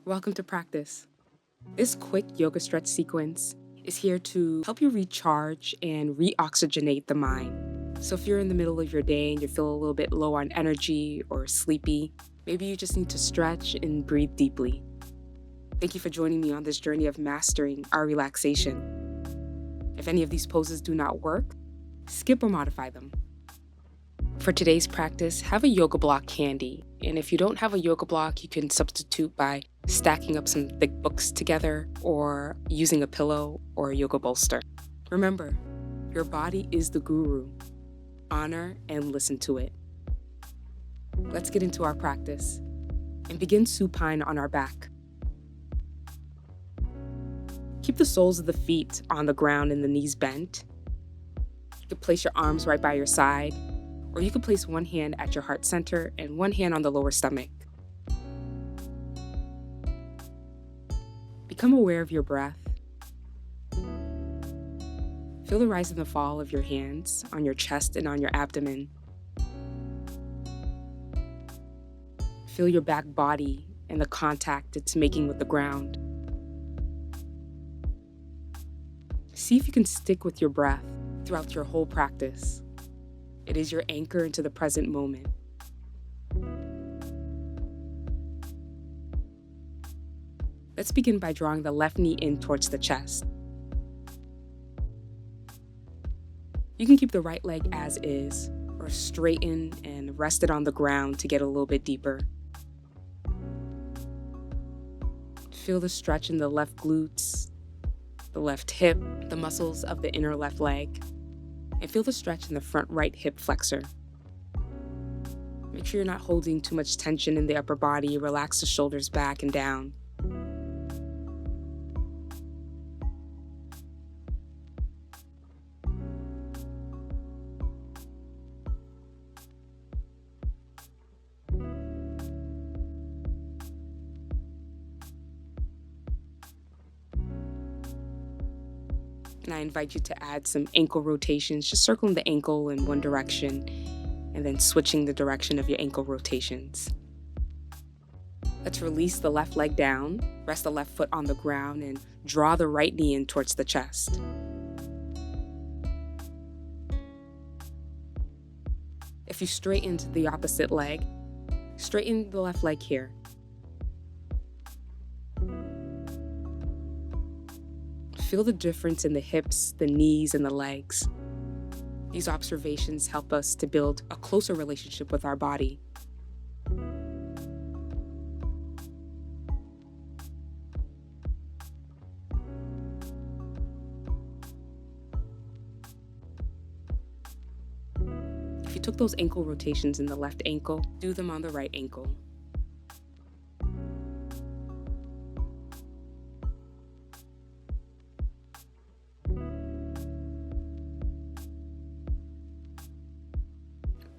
Welcome to practice. This quick yoga stretch sequence is here to help you recharge and reoxygenate the mind. So if you're in the middle of your day and you feel a little bit low on energy or sleepy, maybe you just need to stretch and breathe deeply. Thank you for joining me on this journey of mastering our relaxation. If any of these poses do not work, skip or modify them. For today's practice, have a yoga block handy. And if you don't have a yoga block, you can substitute by stacking up some thick books together or using a pillow or a yoga bolster. Remember, your body is the guru. Honor and listen to it. Let's get into our practice and begin supine on our back. Keep the soles of the feet on the ground and the knees bent. You can place your arms right by your side, or you can place one hand at your heart center and one hand on the lower stomach. Become aware of your breath. Feel the rise and the fall of your hands on your chest and on your abdomen. Feel your back body and the contact it's making with the ground. See if you can stick with your breath throughout your whole practice. It is your anchor into the present moment. Let's begin by drawing the left knee in towards the chest. You can keep the right leg as is, or straighten and rest it on the ground to get a little bit deeper. Feel the stretch in the left glutes, the left hip, the muscles of the inner left leg. And feel the stretch in the front right hip flexor. Make sure you're not holding too much tension in the upper body. Relax the shoulders back and down. And I invite you to add some ankle rotations, just circling the ankle in one direction and then switching the direction of your ankle rotations. Let's release the left leg down, rest the left foot on the ground, and draw the right knee in towards the chest. If you straighten to the opposite leg, straighten the left leg here. Feel the difference in the hips, the knees, and the legs. These observations help us to build a closer relationship with our body. If you took those ankle rotations in the left ankle, do them on the right ankle.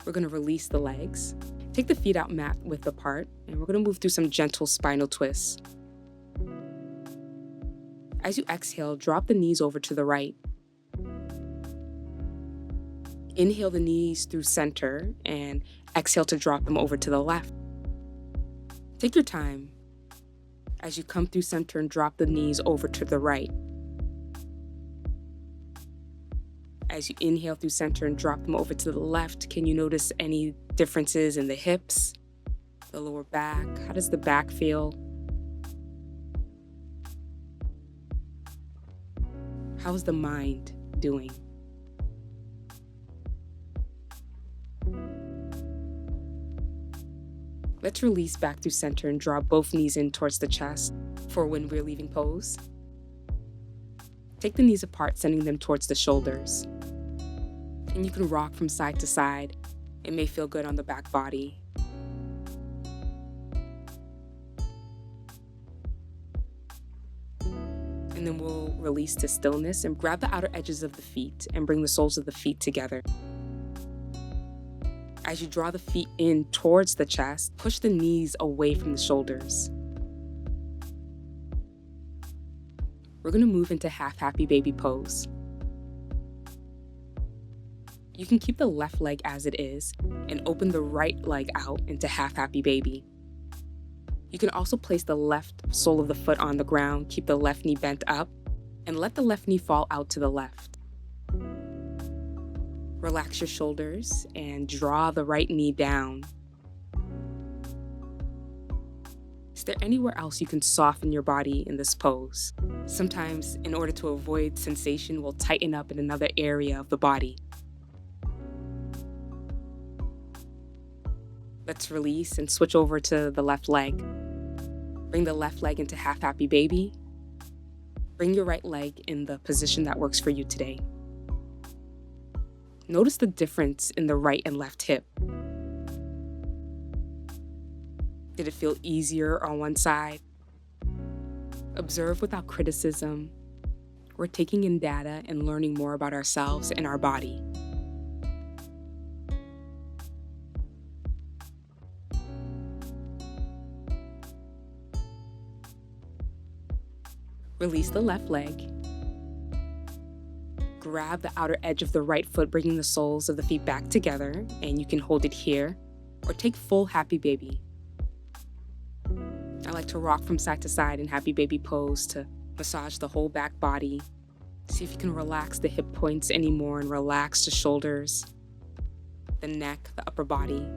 We're going to release the legs. Take the feet out mat width apart, and we're going to move through some gentle spinal twists. As you exhale, drop the knees over to the right. Inhale the knees through center, and exhale to drop them over to the left. Take your time as you come through center and drop the knees over to the right. As you inhale through center and drop them over to the left, can you notice any differences in the hips, the lower back? How does the back feel? How's the mind doing? Let's release back through center and draw both knees in towards the chest for when we're leaving pose. Take the knees apart, sending them towards the shoulders. And you can rock from side to side. It may feel good on the back body. And then we'll release to stillness and grab the outer edges of the feet and bring the soles of the feet together. As you draw the feet in towards the chest, push the knees away from the shoulders. We're going to move into half happy baby pose. You can keep the left leg as it is and open the right leg out into half happy baby. You can also place the left sole of the foot on the ground, keep the left knee bent up, and let the left knee fall out to the left. Relax your shoulders and draw the right knee down. Is there anywhere else you can soften your body in this pose? Sometimes, in order to avoid sensation, we'll tighten up in another area of the body. Let's release and switch over to the left leg. Bring the left leg into half happy baby. Bring your right leg in the position that works for you today. Notice the difference in the right and left hip. Did it feel easier on one side? Observe without criticism. We're taking in data and learning more about ourselves and our body. Release the left leg. Grab the outer edge of the right foot, bringing the soles of the feet back together, and you can hold it here or take full happy baby. I like to rock from side to side in happy baby pose to massage the whole back body. See if you can relax the hip points anymore and relax the shoulders, the neck, the upper body.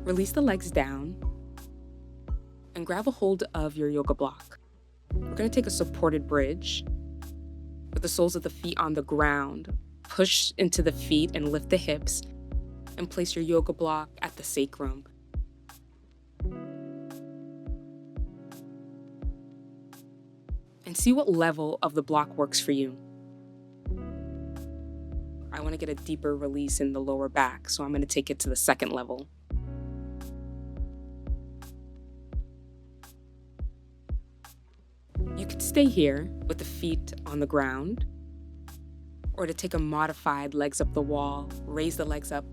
Release the legs down and grab a hold of your yoga block. We're going to take a supported bridge with the soles of the feet on the ground. Push into the feet and lift the hips and place your yoga block at the sacrum. And see what level of the block works for you. I want to get a deeper release in the lower back, so I'm going to take it to the second level. You could stay here with the feet on the ground, or to take a modified legs up the wall, raise the legs up,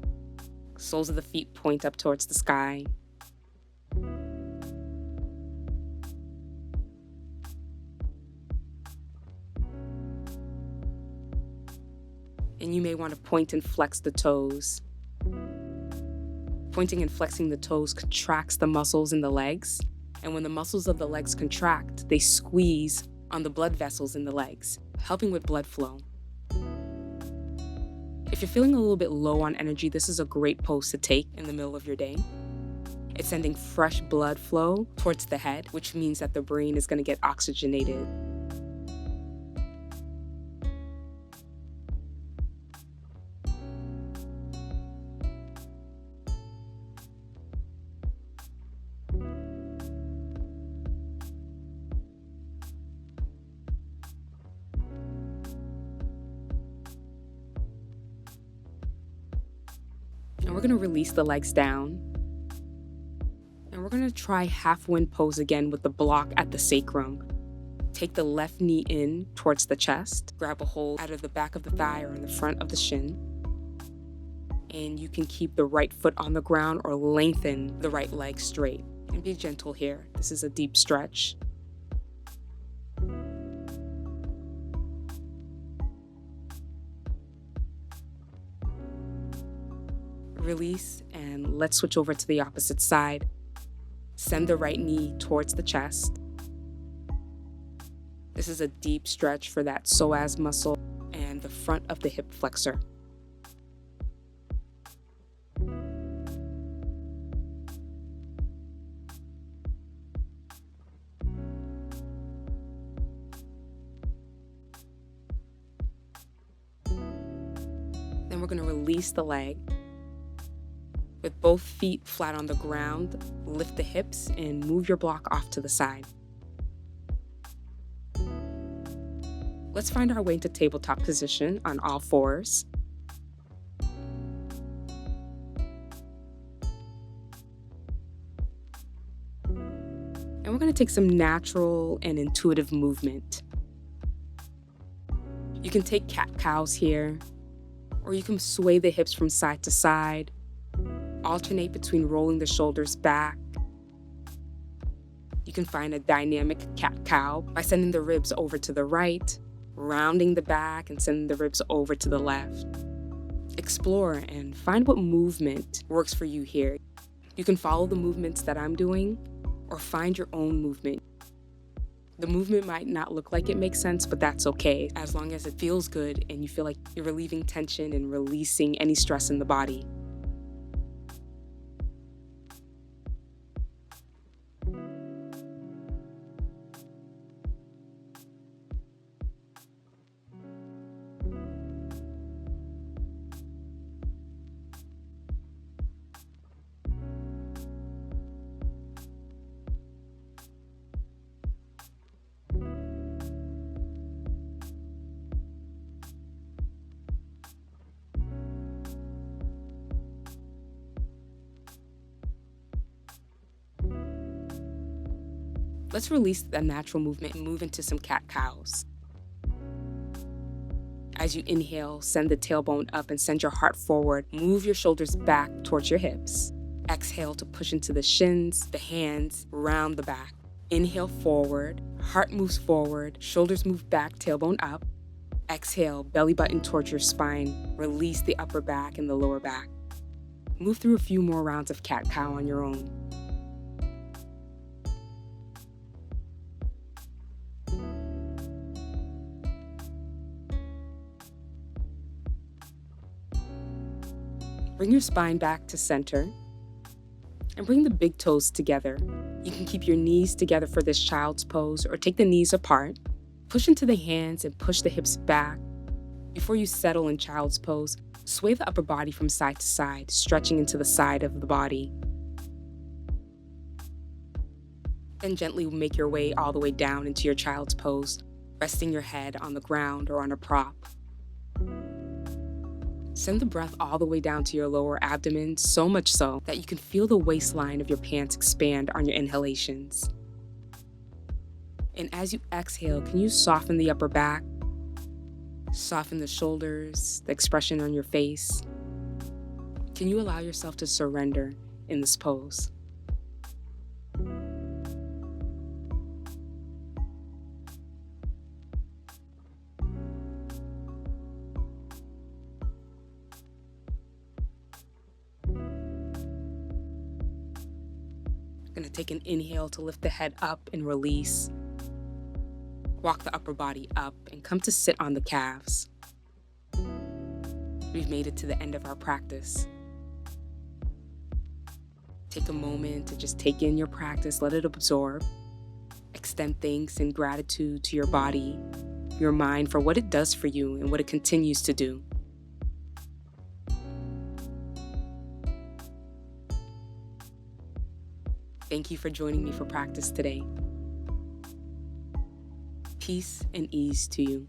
soles of the feet point up towards the sky. And you may want to point and flex the toes. Pointing and flexing the toes contracts the muscles in the legs. And when the muscles of the legs contract, they squeeze on the blood vessels in the legs, helping with blood flow. If you're feeling a little bit low on energy, this is a great pose to take in the middle of your day. It's sending fresh blood flow towards the head, which means that the brain is going to get oxygenated. And we're going to release the legs down. And we're going to try half wind pose again with the block at the sacrum. Take the left knee in towards the chest. Grab a hold out of the back of the thigh or in the front of the shin. And you can keep the right foot on the ground or lengthen the right leg straight. And be gentle here. This is a deep stretch. Release, and let's switch over to the opposite side. Send the right knee towards the chest. This is a deep stretch for that psoas muscle and the front of the hip flexor. Then we're going to release the leg. With both feet flat on the ground, lift the hips and move your block off to the side. Let's find our way into tabletop position on all fours. And we're going to take some natural and intuitive movement. You can take cat-cows here, Or you can sway the hips from side to side, alternate between rolling the shoulders back. You can find a dynamic cat-cow by sending the ribs over to the right, rounding the back and sending the ribs over to the left. Explore and find what movement works for you here. You can follow the movements that I'm doing or find your own movement. The movement might not look like it makes sense, but that's okay, as long as it feels good and you feel like you're relieving tension and releasing any stress in the body. Let's release the natural movement and move into some cat-cows. As you inhale, send the tailbone up and send your heart forward. Move your shoulders back towards your hips. Exhale to push into the shins, the hands, round the back. Inhale forward, heart moves forward, shoulders move back, tailbone up. Exhale, belly button towards your spine. Release the upper back and the lower back. Move through a few more rounds of cat-cow on your own. Bring your spine back to center and bring the big toes together. You can keep your knees together for this child's pose or take the knees apart. Push into the hands and push the hips back. Before you settle in child's pose, sway the upper body from side to side, stretching into the side of the body. Then gently make your way all the way down into your child's pose, resting your head on the ground or on a prop. Send the breath all the way down to your lower abdomen, so much so that you can feel the waistline of your pants expand on your inhalations. And as you exhale, can you soften the upper back? Soften the shoulders, the expression on your face. Can you allow yourself to surrender in this pose? Going to take an inhale to lift the head up and release. Walk the upper body up and come to sit on the calves. We've made it to the end of our practice. Take a moment to just take in your practice, let it absorb. Extend thanks and gratitude to your body, your mind for what it does for you and what it continues to do. Thank you for joining me for practice today. Peace and ease to you.